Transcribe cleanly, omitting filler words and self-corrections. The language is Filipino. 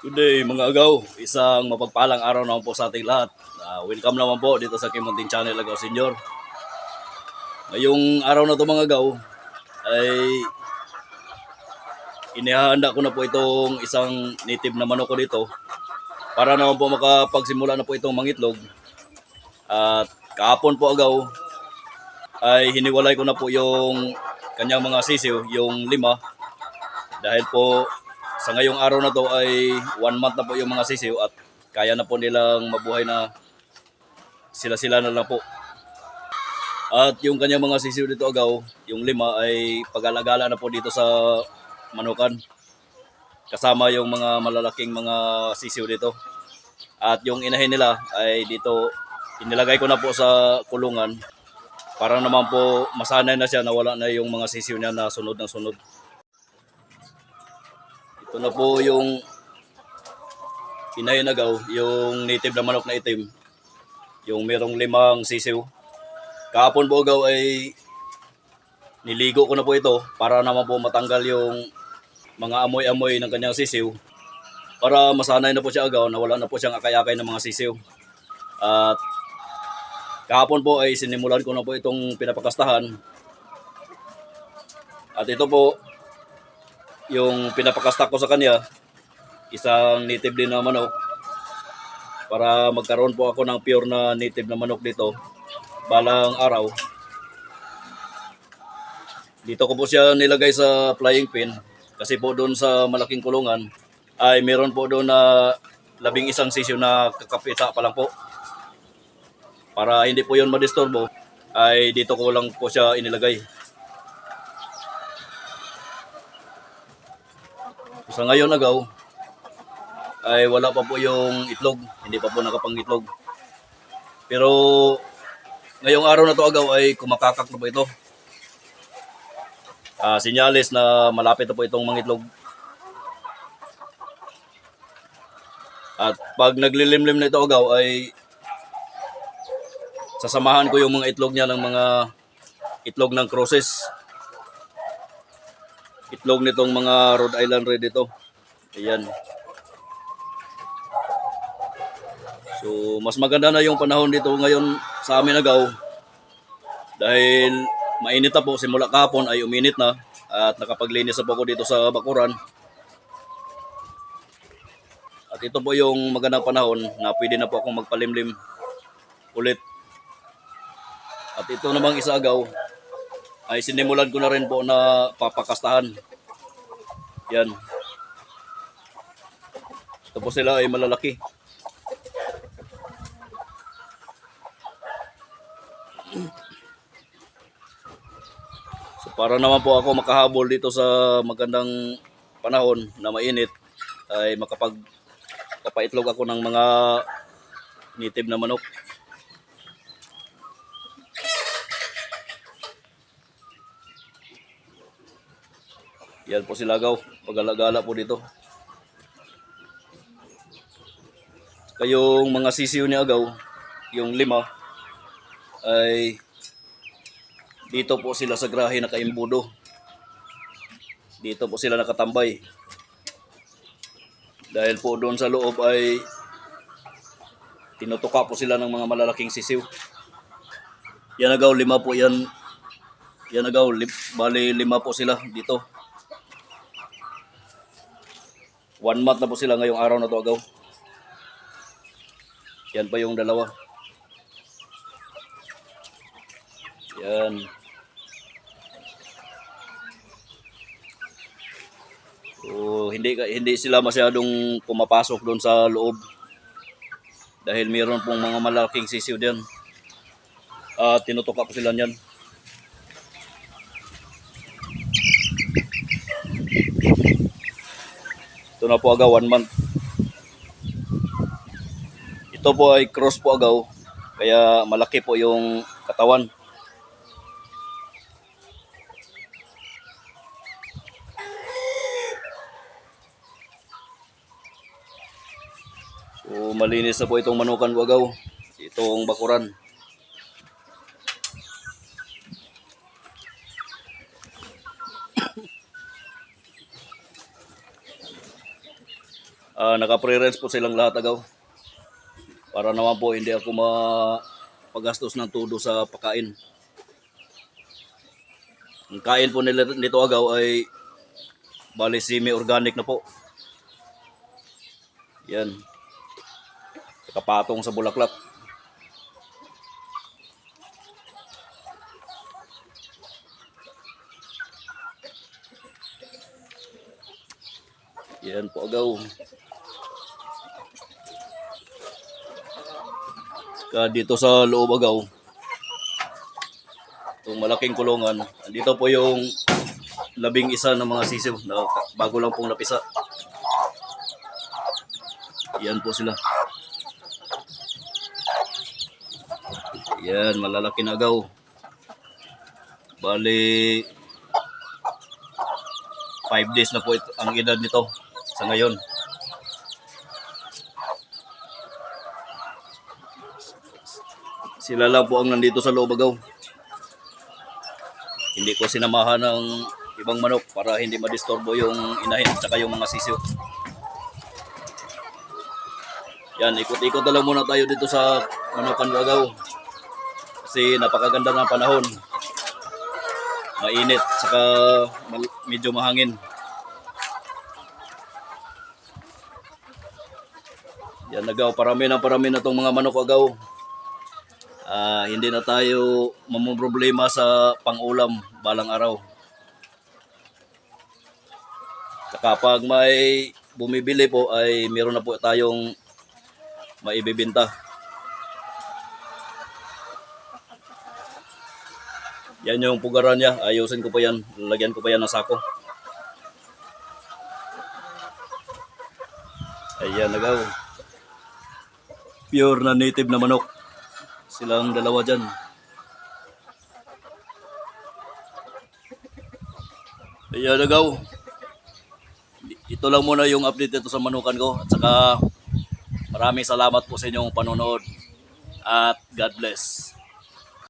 Good day mga agaw, isang mapagpalang araw naman po sa ating lahat. Welcome naman po dito sa Kimunting Channel Agaw Senior. Ngayong araw na to mga agaw ay inihahanda ko na po itong isang native na manok ko dito para naman po makapagsimula na po itong mangitlog. At kahapon po agaw ay hiniwalay ko na po yung kanyang mga sisiw, yung 5, dahil po sa ngayong araw na to ay 1 month na po yung mga sisiw at kaya na po nilang mabuhay na sila-sila na lang po. At yung kanyang mga sisiw dito agaw, yung 5 ay pag-alagala na po dito sa manukan. Kasama yung mga malalaking mga sisiw dito. At yung inahin nila ay dito, inilagay ko na po sa kulungan para naman po masanay na siya na wala na yung mga sisiw niya na sunod ng sunod. Ito na po yung inahin agaw, yung native na manok na itim. Yung merong 5 sisiw. Kahapon po agaw ay niligo ko na po ito para naman po matanggal yung mga amoy-amoy ng kanyang sisiw. Para masanay na po siya agaw na wala na po siyang akay-akay ng mga sisiw. At kahapon po ay sinimulan ko na po itong pinapakastahan. At ito po yung pinapakasta ko sa kanya, isang native din na manok, para magkaroon po ako ng pure na native na manok dito balang araw. Dito ko po siya nilagay sa flying pin kasi po doon sa malaking kulungan ay meron po doon na 11 sisiw na kakapita pa lang po. Para hindi po yun madisturbo ay dito ko lang po siya inilagay. Sa ngayon agaw ay wala pa po yung itlog, hindi pa po nakapangitlog. Pero ngayong araw na to agaw ay kumakakak na po ito. Sinyalis na malapit na po itong mangitlog. At pag naglilimlim na ito agaw ay sasamahan ko yung mga itlog niya ng mga itlog ng crosses. Itlog nitong mga Rhode Island Red ito. Ayan. So, mas maganda na yung panahon dito ngayon sa amin agaw. Dahil mainit na po, simula kahapon ay uminit na. At nakapaglinis na po ako dito sa bakuran. At ito po yung magandang panahon na pwede na po akong magpalimlim ulit. At ito namang isa agaw ay sinimulan ko na rin po na papakastahan. Yan. Ito po sila ay malalaki. So para naman po ako makahabol dito sa magandang panahon na mainit ay makapagpapaitlog ako ng mga native na manok. Yan po sila agaw, pag-alagala po dito. Kayong mga sisiw ni agaw, yung 5, ay dito po sila sa grahe nakaimbudo. Dito po sila nakatambay. Dahil po doon sa loob ay tinutuka po sila ng mga malalaking sisiw. Yan agaw, 5 po yan. Yan agaw, bali 5 po sila dito. 1 month na po sila ngayong araw na to agaw. Yan pa yung 2. Yan. So, hindi sila masyadong pumapasok doon sa loob. Dahil mayroon pong mga malaking sisiw diyan. Tinutuka po sila niyan. Ito na po agaw, 1 month. Ito po ay cross po agaw, kaya malaki po yung katawan. So malinis na po itong manukan po agaw, itong bakuran. Naka-pre-rinse po silang lahat agaw. Para naman po hindi ako mapagastos ng todo sa pagkain. Ang kain po nila nito agaw ay bali semi-organic na po. Yan. Kapatong sa bulaklak. Yan po agaw. Saka dito sa loob agaw, itong malaking kulungan, dito po yung 11 ng mga sisiw na bago lang pong napisa. Yan po sila. Yan, malalaki na agaw. Bali 5 days na po ang edad nito sa ngayon. Sila lang po ang nandito sa loob agaw. Hindi ko sinamahan ng ibang manok para hindi madisturbo yung inahin at saka yung mga sisiw. Yan, ikot-ikot na lang muna tayo dito sa manukan agaw. Kasi napakaganda ng panahon. Mainit, saka medyo mahangin. Yan agaw, parami na itong mga manok agaw. Hindi na tayo mamumroblema sa pang-ulam balang araw. Kapag may bumibili po ay meron na po tayong maibibenta. Yan yung pugaran niya. Ayusin ko pa yan. Lalagyan ko pa yan ng sako. Ayan nagaw. Pure na native na manok. Silang dalawa dyan. Ayan nagaw. Ito lang muna yung update ito sa manukan ko. At saka maraming salamat po sa inyong panonood. At God bless.